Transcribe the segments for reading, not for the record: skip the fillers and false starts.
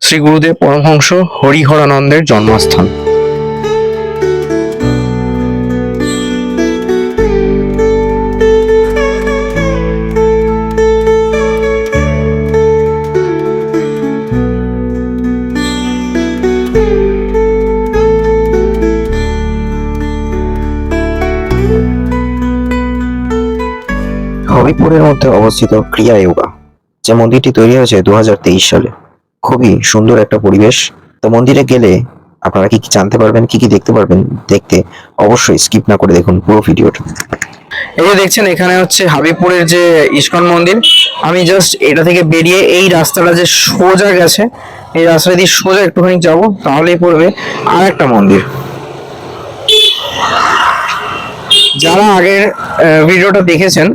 শ্রী গুরুদেব পরমহংস হরিহরানন্দের জন্মস্থান। হবিপুরের মধ্যে অবস্থিত ক্রিয়া যোগা, যে মন্দিরটি তৈরি হয়েছে 2023 সালে। খুবই সুন্দর একটা পরিবেশ। তো মন্দিরে গেলে আপনারা কি কি জানতে পারবেন, কি কি দেখতে পারবেন, দেখতে অবশ্যই স্কিপ না করে দেখুন পুরো ভিডিওটা। এই যে দেখছেন, এখানে হচ্ছে হাবিবপুরের যে ইস্কন মন্দির। আমি জাস্ট এটা থেকে বেরিয়ে এই রাস্তাটা যে সোজা গেছে, এই রাস্তাটা দিয়ে সোজা একটুখানি যাবো, তাহলেই পড়বে আর একটা মন্দির। যারা আগের ভিডিওটা দেখেছেন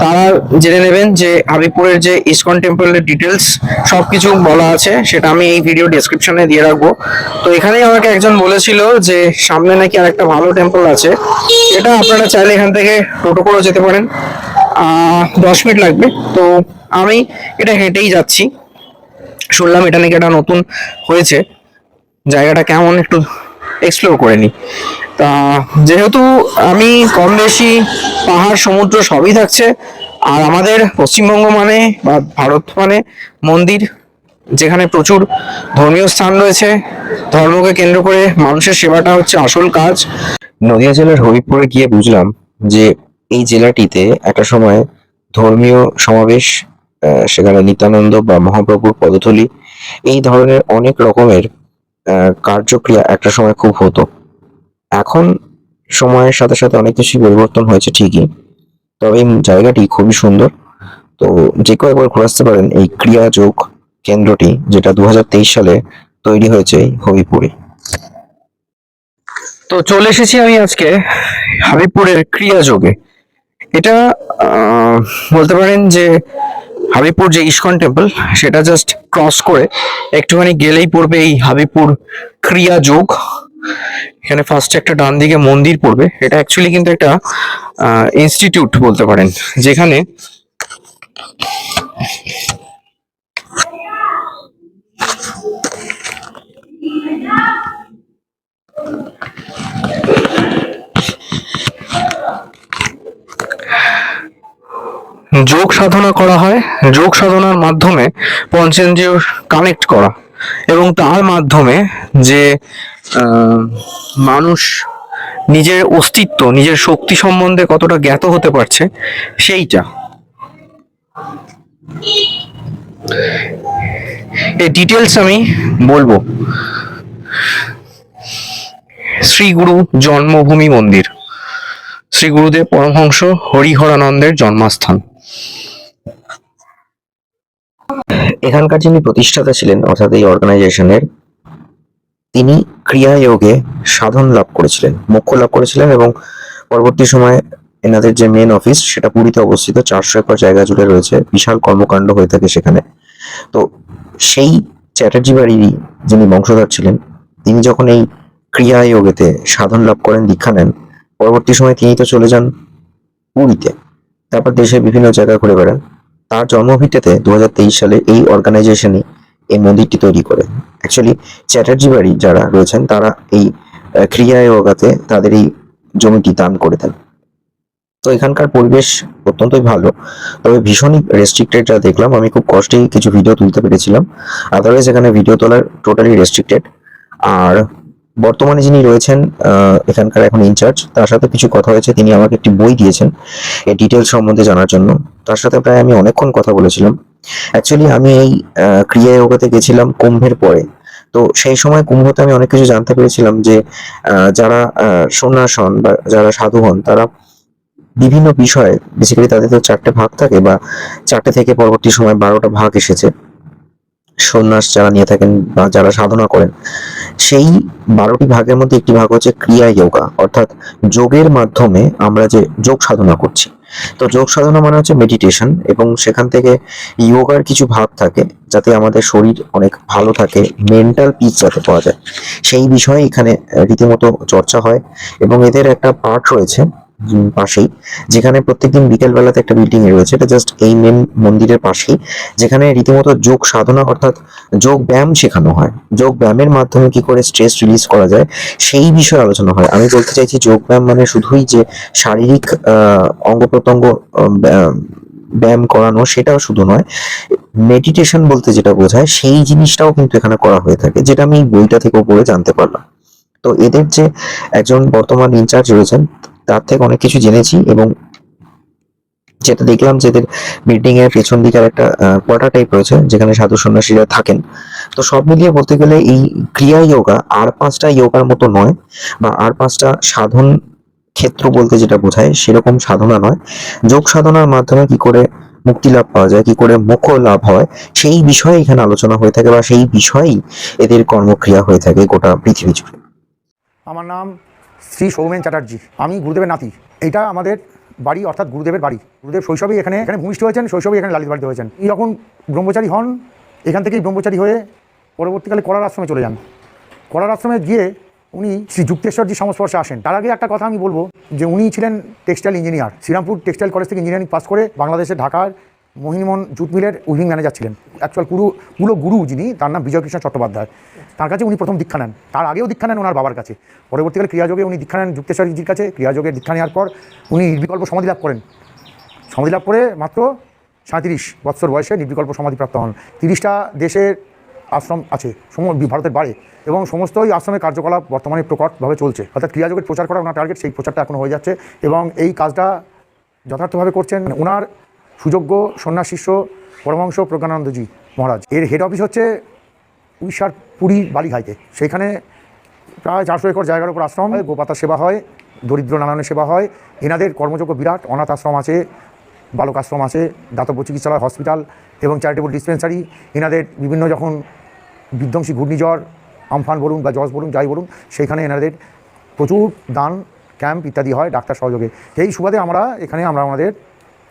তারা জেনে নেবেন যে হাবিবপুরের যে ইসকন টেম্পলের ডিটেলস সবকিছু বলা আছে, সেটা আমি এই ভিডিও ডেসক্রিপশনে দিয়ে রাখবো। তো এখানেই আমাকে একজন বলেছিল যে সামনে নাকি আর একটা ভালো টেম্পল আছে, এটা আপনারা চাইলে এখান থেকে টোটো করে যেতে পারেন, 10 মিনিট লাগবে। তো আমি এটা হেঁটেই যাচ্ছি। শুনলাম এটা নাকি একটা নতুন হয়েছে, জায়গাটা কেমন একটু এক্সপ্লোর করে নিই। তা যেহেতু আমি কম বেশি পাহাড় সমুদ্র সবই থাকছে, আর আমাদের পশ্চিমবঙ্গ মানে বা ভারত মানে মন্দির, যেখানে প্রচুর ধর্মীয় স্থান রয়েছে, ধর্মকে কেন্দ্র করে মানুষের সেবাটা হচ্ছে আসল কাজ। নদিয়া জেলার হবিবপুরে গিয়ে বুঝলাম যে এই জেলাটিতে একটা সময় ধর্মীয় সমাবেশ, সেখানে নিত্যানন্দ বা মহাপ্রভুর পদধূলি, এই ধরনের অনেক রকমের কার্যক্রিয়া একটা সময় খুব হতো। এখন সময়ের সাথে সাথে অনেক কিছুই পরিবর্তন হয়েছে ঠিকই, তবে এই জায়গাটি খুবই সুন্দর। তো যে কেউ একবার ঘুরে আসতে পারেন এই ক্রিয়া যোগ কেন্দ্রটি, যেটা 2023 সালে তৈরি হয়েছে হবিপুরে। তো চলে এসেছি আমি আজকে হাবিবপুরের ক্রিয়া যোগে। এটা বলতে পারেন যে হাবিবপুর যে ইস্কন টেম্পল, সেটা জাস্ট ক্রস করে একটুখানি গেলেই পড়বে এই হাবিবপুর ক্রিয়া যোগ। এখানে ফার্স্টে একটা ডান দিকে মন্দির পড়বে। এটা অ্যাকচুয়ালি কিন্তু একটা ইনস্টিটিউট বলতে পারেন, যেখানে যোগ সাধনা করা হয়। যোগ সাধনার মাধ্যমে পঞ্চেন্দ্রিয় কানেক্ট করা, এবং তার মাধ্যমে যে মানুষ নিজের অস্তিত্ব, নিজের শক্তি সম্বন্ধে কতটা জ্ঞাত হতে পারছে, সেইটা এই ডিটেলস আমি বলবো। শ্রী গুরু জন্মভূমি মন্দির, শ্রী গুরুদেব পরমহংস হরিহরানন্দের জন্মস্থান। এখানকার যিনি প্রতিষ্ঠাতা ছিলেন, অর্থাৎ এই অর্গানাইজেশনের, তিনি ক্রিয়া যোগে সাধন লাভ করেছিলেন, মোক্ষ লাভ করেছিলেন, এবং পরবর্তী সময়ে এনাদের যে মেন অফিস সেটা পুরীতে অবস্থিত। 400 একর জায়গা জুড়ে রয়েছে, বিশাল কর্মকাণ্ড হয়ে থাকে সেখানে। তো সেই চ্যাটার্জি বাড়িরই যিনি বংশধর ছিলেন, তিনি যখন এই ক্রিয়া যোগেতে সাধন লাভ করেন, দীক্ষা নেন, পরবর্তী সময় তিনি তো চলে যান পুরীতে, তারপর দেশের বিভিন্ন জায়গা ঘুরে বেড়ান। তার জন্মভিত্তিতে 2023 সালে এই অর্গানাইজেশনই এই মন্দিরটি তৈরি করে। অ্যাকচুয়ালি চ্যাটার্জি বাড়ি যারা রয়েছেন, তারা এই ক্রিয়া যোগাতে তাদের এই জমিটি দান করে দেন। তো এখানকার পরিবেশ অত্যন্তই ভালো, তবে ভীষণই রেস্ট্রিক্টেড। যা দেখলাম, আমি খুব কষ্টেই কিছু ভিডিও তুলতে পেরেছিলাম, আদারওয়াইজ এখানে ভিডিও তোলার টোটালি রেস্ট্রিক্টেড। আর বর্তমানে যিনি রয়েছেন এখানকার এখন ইনচার্জ, তার সাথে কিছু কথা হয়েছে। তিনি আমাকে একটি বই দিয়েছেন এই ডিটেলস সম্বন্ধে জানার জন্য। তার সাথে প্রায় আমি অনেকক্ষণ কথা বলেছিলাম। অ্যাকচুয়ালি আমি এই ক্রিয়া যোগাতে গেছিলাম কুম্ভের পরে। তো সেই সময় কুম্ভতে আমি অনেক কিছু জানতে পেরেছিলাম যে যারা সন্ন্যাস হন বা যারা সাধু হন, তারা বিভিন্ন বিষয়ে, বেসিক্যালি তাদের তো 4টে ভাগ থাকে, বা 4টে থেকে পরবর্তী সময় 12টা ভাগ এসেছে। সন্ন্যাস যারা নিয়ে থাকেন বা যারা সাধনা করেন, সেই 12টি ভাগের মধ্যে একটি ভাগ হচ্ছে ক্রিয়া যোগা, অর্থাৎ যোগের মাধ্যমে আমরা যে যোগ সাধনা করছি। তো যোগ সাধনা মানে হচ্ছে মেডিটেশন, এবং সেখান থেকে যোগার কিছু ভাগ থাকে, যাতে আমাদের শরীর অনেক ভালো থাকে, মেন্টাল পিস যাতে পাওয়া যায়, সেই বিষয়ে এখানে রীতিমতো চর্চা হয়। এবং এদের একটা পার্ট রয়েছে পাশেই, যেখানে প্রত্যেকদিন বিকেল বেলাতে একটা মিটিং রয়েছে, এটা জাস্ট এই মেন মন্দিরের পাশেই, যেখানে রীতিমতো যোগ সাধনা অর্থাৎ যোগ ব্যায়াম শেখানো হয়। যোগ ব্যায়ামের মাধ্যমে কি করে স্ট্রেস রিলিজ করা যায় সেই বিষয়ে আলোচনা হয়। আমি বলতে চাইছি যোগ ব্যায়াম মানে শুধুই যে শারীরিক অঙ্গ প্রত্যঙ্গ ব্যায়াম করানো সেটাও শুধু নয়, মেডিটেশন বলতে যেটা বোঝায় সেই জিনিসটাও কিন্তু এখানে করা হয়ে থাকে, যেটা আমি এই বইটা থেকেও পড়ে জানতে পারলাম। তো এদের যে একজন বর্তমান ইনচার্জ রয়েছেন তার থেকে অনেক কিছু জেনেছি, এবং যেটা দেখলাম যে এদের বিল্ডিং এর পেছন দিকে একটা কোয়ার্টার টাইপ রয়েছে যেখানে সাধু সন্ন্যাসীরা থাকেন। তো সব মিলিয়ে বলতে গেলে এই ক্রিয়া যোগা আর 5টা যোগার মতো নয়, বা আর 5টা সাধন ক্ষেত্র বলতে যেটা বোঝায় সেরকম সাধনা নয়। যোগ সাধনার মাধ্যমে কি করে মুক্তি লাভ পাওয়া যায়, কি করে মোক্ষ লাভ হয়, সেই বিষয়ে এখানে আলোচনা হয়ে থাকে, বা সেই বিষয়েই এদের কর্মক্রিয়া হয়ে থাকে গোটা পৃথিবী জুড়ে। আমার নাম শ্রী সৌমেন চ্যাটার্জি, আমি গুরুদেবের নাতি। এটা আমাদের বাড়ি, অর্থাৎ গুরুদেবের বাড়ি। গুরুদেব শৈশবেই এখানে ভূমিষ্ঠ হয়েছেন, শৈশবেই এখানে লালিত বাড়িতে হয়েছেন। উনি যখন ব্রহ্মচারী হন, এখান থেকেই ব্রহ্মচারী হয়ে পরবর্তীকালে করার আশ্রমে চলে যান। করার আশ্রমে গিয়ে উনি শ্রী যুক্তেশ্বরজির সংস্পর্শে আসেন। তার আগে একটা কথা আমি বলবো যে উনি ছিলেন textile engineer. Serampore textile college থেকে ইঞ্জিনিয়ারিং পাস করে বাংলাদেশের ঢাকার মোহিনীমোহন জুট মিলের উইভিং ম্যানেজার ছিলেন। অ্যাকচুয়াল পুরো গুরু যিনি, তার নাম বিজয়কৃষ্ণ চট্টোপাধ্যায়। তার কাছে উনি প্রথম দীক্ষা নেন। তার আগেও দীক্ষা নেন ওনার বাবার কাছে। পরবর্তীকালে ক্রিয়াযোগে উনি দীক্ষা নেন যুক্তেশ্বরজির কাছে। ক্রিয়াযোগের দীক্ষা নেওয়ার পর উনি নির্বিকল্প সমাধি লাভ করেন। সমাধি লাভ করে মাত্র 37 বৎসর বয়সে নির্বিকল্প সমাধিপ্রাপ্ত হন। 30টা দেশের আশ্রম আছে ভারতের বাইরে, এবং সমস্ত ওই আশ্রমের কার্যকলাপ বর্তমানে প্রকটভাবে চলছে। অর্থাৎ ক্রিয়াযোগের প্রচার করা ওনার টার্গেট, সেই প্রচারটা এখনও হয়ে যাচ্ছে, এবং এই কাজটা যথার্থভাবে করছেন ওনার সুযোগ্য সন্ন্যাসিষ্য পরমহংস প্রজ্ঞানন্দজি মহারাজ। এর হেড অফিস হচ্ছে উড়িষ্যার পুরী বালিঘাইতে। সেইখানে প্রায় 400 একর জায়গার উপর আশ্রম, গোপাতার সেবা হয়, দরিদ্র নারায়ণের সেবা হয়। এনাদের কর্মযোগ্য বিরাট। অনাথ আশ্রম আছে, বালক আশ্রম আছে, দাতব্য চিকিৎসালয়, হসপিটাল এবং চ্যারিটেবল ডিসপেন্সারি। এনাদের বিভিন্ন যখন বিধ্বংসী ঘূর্ণিঝড়, আমফান বলুন বা জজ বলুন, যাই বলুন, সেইখানে এনাদের প্রচুর দান ক্যাম্প ইত্যাদি হয় ডাক্তার সহযোগে। এই সুবাদে এখানে আমরা আমাদের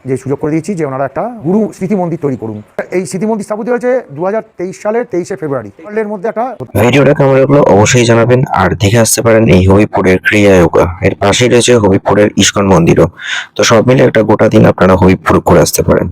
যে সুযোগ করে দিয়েছি যে ওনারা একটা গুরু স্মৃতি মন্দির তৈরি করুন। এই স্মৃতি মন্দির স্থাপিত হয়েছে 2023 সালের 23শে ফেব্রুয়ারি। এর মধ্যে একটা ভিডিওটা কেমন লাগলো অবশ্যই জানাবেন, আর দেখে আসতে পারেন এই হবিপুরের ক্রিয়া যোগা। এর পাশেই রয়েছে হবিপুরের ইস্কন মন্দিরও। তো সব মিলে একটা গোটা দিন আপনারা হবিপুর ঘুরে আসতে পারেন।